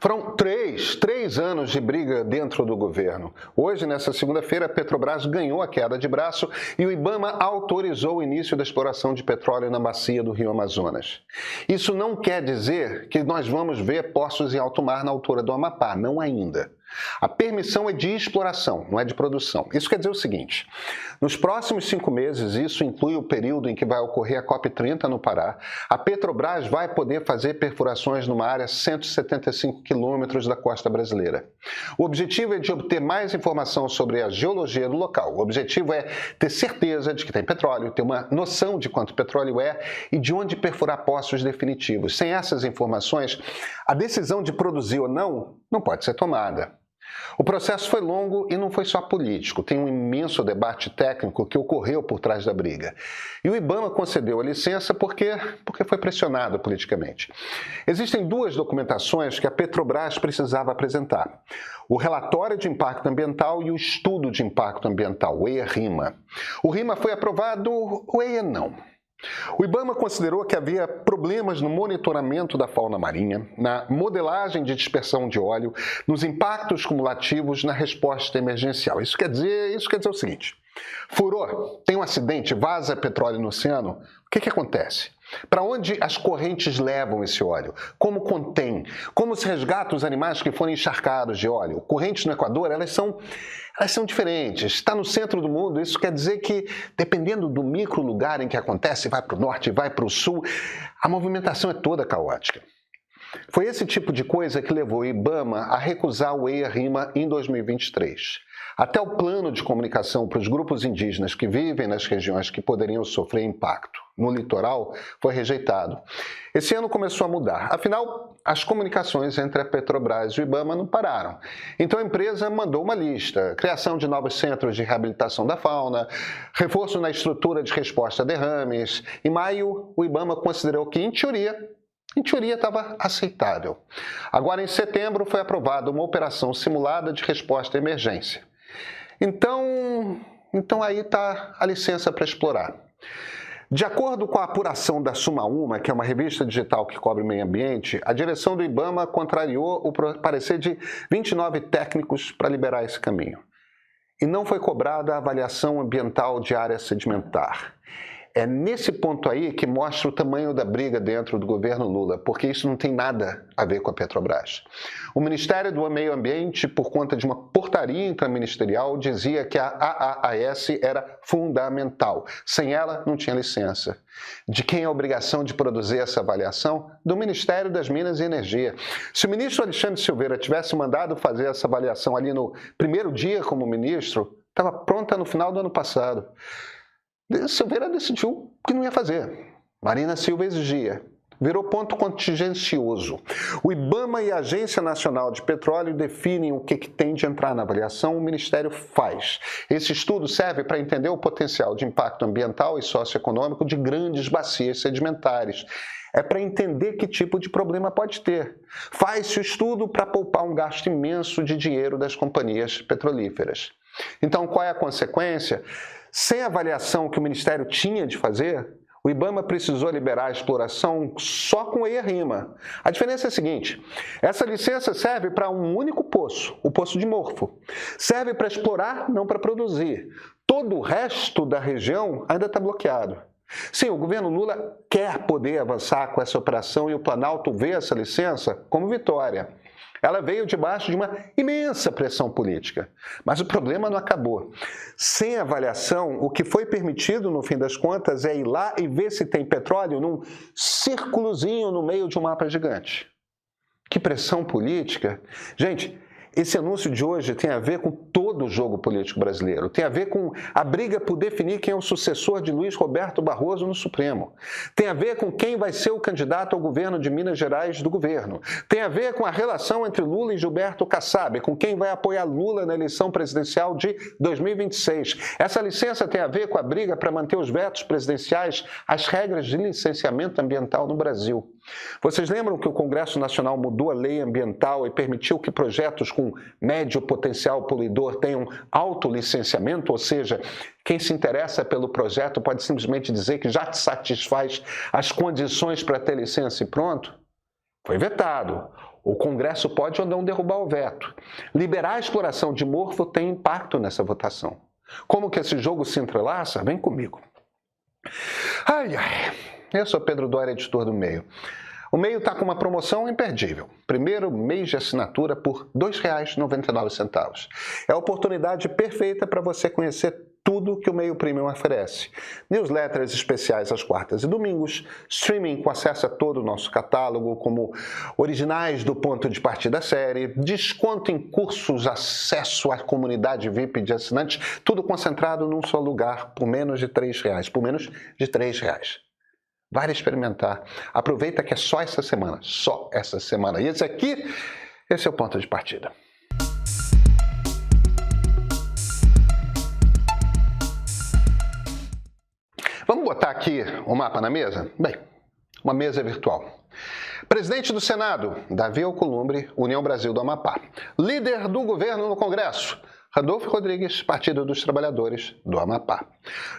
Foram três anos de briga dentro do governo. Hoje, nessa segunda-feira, a Petrobras ganhou a queda de braço e o IBAMA autorizou o início da exploração de petróleo na bacia do Rio Amazonas. Isso não quer dizer que nós vamos ver poços em alto mar na altura do Amapá, não ainda. A permissão é de exploração, não é de produção. Isso quer dizer o seguinte: nos próximos 5 meses, isso inclui o período em que vai ocorrer a COP30 no Pará, a Petrobras vai poder fazer perfurações numa área 175 quilômetros da costa brasileira. O objetivo é de obter mais informação sobre a geologia do local. O objetivo é ter certeza de que tem petróleo, ter uma noção de quanto petróleo é e de onde perfurar poços definitivos. Sem essas informações, a decisão de produzir ou não pode ser tomada. O processo foi longo e não foi só político, tem um imenso debate técnico que ocorreu por trás da briga. E o IBAMA concedeu a licença porque foi pressionado politicamente. Existem 2 documentações que a Petrobras precisava apresentar: o relatório de impacto ambiental e o estudo de impacto ambiental, o EIA-RIMA. O RIMA foi aprovado, o EIA não. O IBAMA considerou que havia problemas no monitoramento da fauna marinha, na modelagem de dispersão de óleo, nos impactos cumulativos na resposta emergencial. Isso quer dizer o seguinte: furou, tem um acidente, vaza petróleo no oceano, o que acontece? Para onde as correntes levam esse óleo? Como contém? Como se resgata os animais que foram encharcados de óleo? Correntes no Equador, elas são diferentes. Está no centro do mundo, isso quer dizer que, dependendo do micro lugar em que acontece, vai para o norte, vai para o sul, a movimentação é toda caótica. Foi esse tipo de coisa que levou o IBAMA a recusar o EIA-RIMA em 2023. Até o plano de comunicação para os grupos indígenas que vivem nas regiões que poderiam sofrer impacto no litoral foi rejeitado. Esse ano começou a mudar. Afinal, as comunicações entre a Petrobras e o IBAMA não pararam. Então a empresa mandou uma lista: criação de novos centros de reabilitação da fauna, reforço na estrutura de resposta a derrames. Em maio, o IBAMA considerou que, em teoria, estava aceitável. Agora, em setembro, foi aprovada uma operação simulada de resposta à emergência. Então aí está a licença para explorar. De acordo com a apuração da Suma Uma, que é uma revista digital que cobre o meio ambiente, a direção do IBAMA contrariou o parecer de 29 técnicos para liberar esse caminho. E não foi cobrada a avaliação ambiental de área sedimentar. É nesse ponto aí que mostra o tamanho da briga dentro do governo Lula, porque isso não tem nada a ver com a Petrobras. O Ministério do Meio Ambiente, por conta de uma portaria intraministerial, dizia que a AAAS era fundamental. Sem ela, não tinha licença. De quem é a obrigação de produzir essa avaliação? Do Ministério das Minas e Energia. Se o ministro Alexandre Silveira tivesse mandado fazer essa avaliação ali no primeiro dia como ministro, estava pronta no final do ano passado. Silveira decidiu que não ia fazer. Marina Silva exigia. Virou ponto contingencioso. O IBAMA e a Agência Nacional de Petróleo definem o que tem de entrar na avaliação, o Ministério faz. Esse estudo serve para entender o potencial de impacto ambiental e socioeconômico de grandes bacias sedimentares. É para entender que tipo de problema pode ter. Faz-se o estudo para poupar um gasto imenso de dinheiro das companhias petrolíferas. Então, qual é a consequência? Sem a avaliação que o Ministério tinha de fazer, o IBAMA precisou liberar a exploração só com EIA-RIMA. A diferença é a seguinte: essa licença serve para um único poço, o Poço de Morfo. Serve para explorar, não para produzir. Todo o resto da região ainda está bloqueado. Sim, o governo Lula quer poder avançar com essa operação e o Planalto vê essa licença como vitória. Ela veio debaixo de uma imensa pressão política. Mas o problema não acabou. Sem avaliação, o que foi permitido, no fim das contas, é ir lá e ver se tem petróleo num círculozinho no meio de um mapa gigante. Que pressão política! Gente, esse anúncio de hoje tem a ver com todo o jogo político brasileiro. Tem a ver com a briga por definir quem é o sucessor de Luiz Roberto Barroso no Supremo. Tem a ver com quem vai ser o candidato ao governo de Minas Gerais do governo. Tem a ver com a relação entre Lula e Gilberto Kassab, com quem vai apoiar Lula na eleição presidencial de 2026. Essa licença tem a ver com a briga para manter os vetos presidenciais às regras de licenciamento ambiental no Brasil. Vocês lembram que o Congresso Nacional mudou a lei ambiental e permitiu que projetos com médio potencial poluidor tenham autolicenciamento? Ou seja, quem se interessa pelo projeto pode simplesmente dizer que já satisfaz as condições para ter licença e pronto? Foi vetado. O Congresso pode ou não derrubar o veto. Liberar a exploração de morfo tem impacto nessa votação. Como que esse jogo se entrelaça? Vem comigo. Ai, ai. Eu sou Pedro Doria, editor do Meio. O Meio está com uma promoção imperdível. Primeiro mês de assinatura por R$ 2,99. É a oportunidade perfeita para você conhecer tudo que o Meio Premium oferece. Newsletters especiais às quartas e domingos, streaming com acesso a todo o nosso catálogo, como originais do Ponto de Partida série, desconto em cursos, acesso à comunidade VIP de assinantes, tudo concentrado num só lugar por menos de R$ 3. Por menos de R$ 3. Vale experimentar. Aproveita que é só essa semana. Só essa semana. E esse é o Ponto de Partida. Vamos botar aqui o mapa na mesa? Bem, uma mesa virtual. Presidente do Senado, Davi Alcolumbre, União Brasil do Amapá. Líder do governo no Congresso, Randolfo Rodrigues, Partido dos Trabalhadores do Amapá.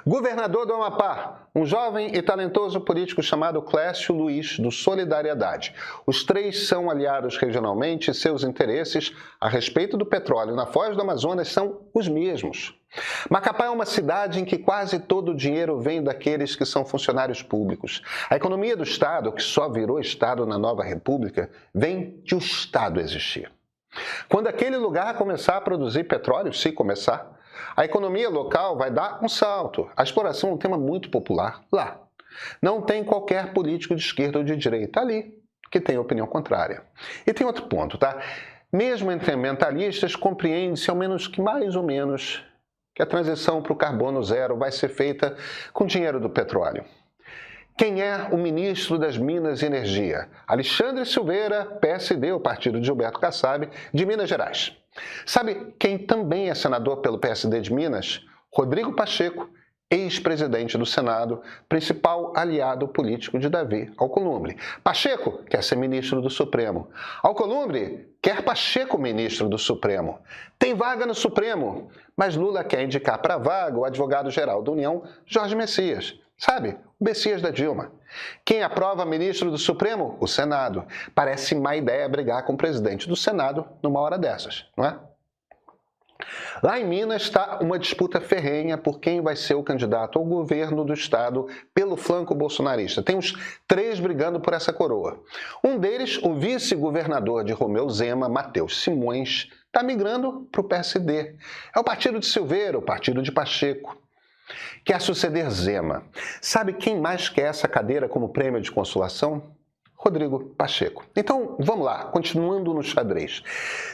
Governador do Amapá, um jovem e talentoso político chamado Clécio Luiz, do Solidariedade. Os três são aliados regionalmente e seus interesses a respeito do petróleo na Foz do Amazonas são os mesmos. Macapá é uma cidade em que quase todo o dinheiro vem daqueles que são funcionários públicos. A economia do Estado, que só virou Estado na nova República, vem de o Estado existir. Quando aquele lugar começar a produzir petróleo, se começar, a economia local vai dar um salto. A exploração é um tema muito popular lá. Não tem qualquer político de esquerda ou de direita ali que tenha opinião contrária. E tem outro ponto, tá? Mesmo entre ambientalistas, compreende-se ao menos que mais ou menos que a transição para o carbono zero vai ser feita com dinheiro do petróleo. Quem é o ministro das Minas e Energia? Alexandre Silveira, PSD, o partido de Gilberto Kassab, de Minas Gerais. Sabe quem também é senador pelo PSD de Minas? Rodrigo Pacheco, ex-presidente do Senado, principal aliado político de Davi Alcolumbre. Pacheco quer ser ministro do Supremo. Alcolumbre quer Pacheco ministro do Supremo. Tem vaga no Supremo, mas Lula quer indicar para a vaga o advogado-geral da União, Jorge Messias. Sabe, o Messias da Dilma. Quem aprova ministro do Supremo? O Senado. Parece má ideia brigar com o presidente do Senado numa hora dessas, não é? Lá em Minas está uma disputa ferrenha por quem vai ser o candidato ao governo do estado pelo flanco bolsonarista. Tem uns 3 brigando por essa coroa. Um deles, o vice-governador de Romeu Zema, Matheus Simões, está migrando para o PSD. É o partido de Silveira, o partido de Pacheco. Quer suceder Zema. Sabe quem mais quer essa cadeira como prêmio de consolação? Rodrigo Pacheco. Então, vamos lá, continuando no xadrez.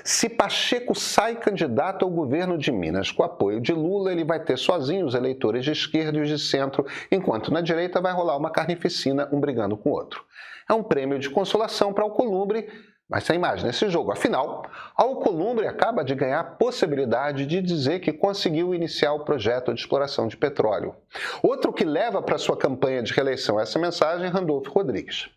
Se Pacheco sai candidato ao governo de Minas com apoio de Lula, ele vai ter sozinho os eleitores de esquerda e os de centro, enquanto na direita vai rolar uma carnificina, um brigando com o outro. É um prêmio de consolação para Alcolumbre, mas sem mais nesse jogo. Afinal, Alcolumbre acaba de ganhar a possibilidade de dizer que conseguiu iniciar o projeto de exploração de petróleo. Outro que leva para sua campanha de reeleição essa mensagem é Randolfo Rodrigues.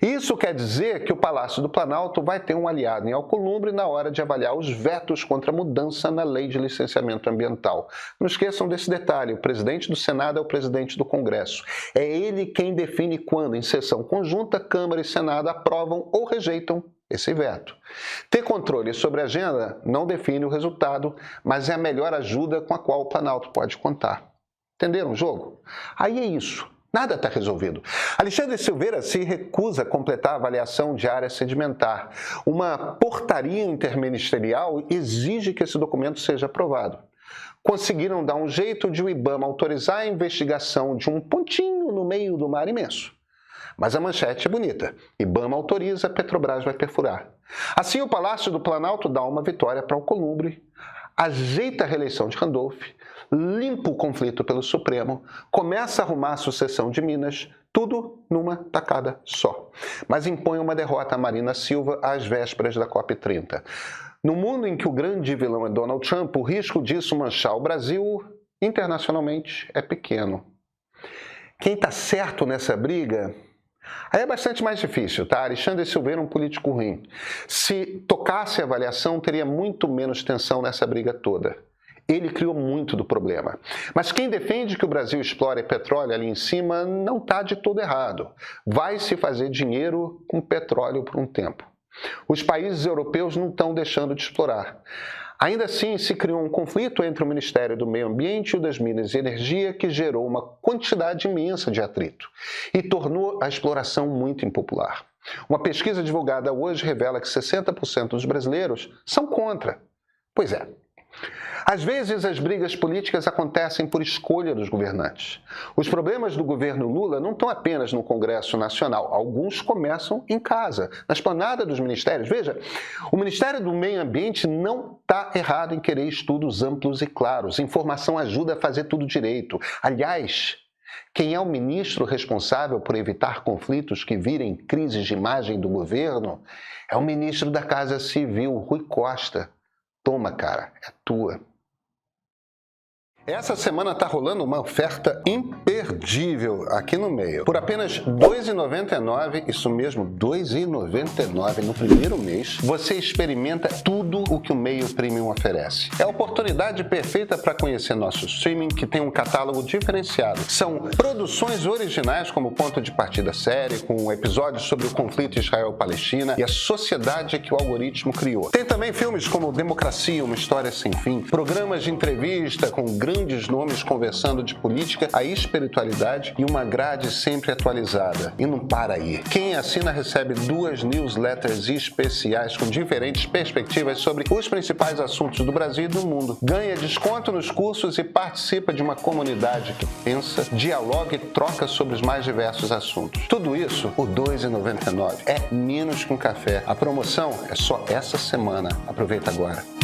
Isso quer dizer que o Palácio do Planalto vai ter um aliado em Alcolumbre na hora de avaliar os vetos contra a mudança na lei de licenciamento ambiental. Não esqueçam desse detalhe, o presidente do Senado é o presidente do Congresso. É ele quem define quando, em sessão conjunta, Câmara e Senado aprovam ou rejeitam esse veto. Ter controle sobre a agenda não define o resultado, mas é a melhor ajuda com a qual o Planalto pode contar. Entenderam o jogo? Aí é isso. Nada está resolvido. Alexandre Silveira se recusa a completar a avaliação de área sedimentar. Uma portaria interministerial exige que esse documento seja aprovado. Conseguiram dar um jeito de o IBAMA autorizar a investigação de um pontinho no meio do mar imenso. Mas a manchete é bonita. IBAMA autoriza, Petrobras vai perfurar. Assim, o Palácio do Planalto dá uma vitória para Alcolumbre, ajeita a reeleição de Randolph, limpa o conflito pelo Supremo, começa a arrumar a sucessão de Minas, tudo numa tacada só. Mas impõe uma derrota a Marina Silva às vésperas da COP30. No mundo em que o grande vilão é Donald Trump, o risco disso manchar o Brasil internacionalmente é pequeno. Quem está certo nessa briga? Aí é bastante mais difícil, tá? Alexandre Silveira é um político ruim. Se tocasse a avaliação, teria muito menos tensão nessa briga toda. Ele criou muito do problema. Mas quem defende que o Brasil explore petróleo ali em cima não está de todo errado. Vai se fazer dinheiro com petróleo por um tempo. Os países europeus não estão deixando de explorar. Ainda assim, se criou um conflito entre o Ministério do Meio Ambiente e o das Minas e Energia que gerou uma quantidade imensa de atrito e tornou a exploração muito impopular. Uma pesquisa divulgada hoje revela que 60% dos brasileiros são contra. Pois é. Às vezes, as brigas políticas acontecem por escolha dos governantes. Os problemas do governo Lula não estão apenas no Congresso Nacional. Alguns começam em casa, na esplanada dos ministérios. Veja, o Ministério do Meio Ambiente não está errado em querer estudos amplos e claros. Informação ajuda a fazer tudo direito. Aliás, quem é o ministro responsável por evitar conflitos que virem crises de imagem do governo é o ministro da Casa Civil, Rui Costa. Toma, cara, é tua. Essa semana está rolando uma oferta imperdível aqui no Meio. Por apenas R$ 2,99, isso mesmo, R$ 2,99 no primeiro mês, você experimenta tudo o que o Meio Premium oferece. É a oportunidade perfeita para conhecer nosso streaming, que tem um catálogo diferenciado. São produções originais como Ponto de Partida Série, com episódios sobre o conflito Israel-Palestina e a sociedade que o algoritmo criou. Tem também filmes como Democracia, Uma História Sem Fim, programas de entrevista com grandes nomes conversando de política, a espiritualidade e uma grade sempre atualizada. E não para aí. Quem assina recebe 2 newsletters especiais com diferentes perspectivas sobre os principais assuntos do Brasil e do mundo. Ganha desconto nos cursos e participa de uma comunidade que pensa, dialoga e troca sobre os mais diversos assuntos. Tudo isso por R$ 2,99. É menos que um café. A promoção é só essa semana. Aproveita agora.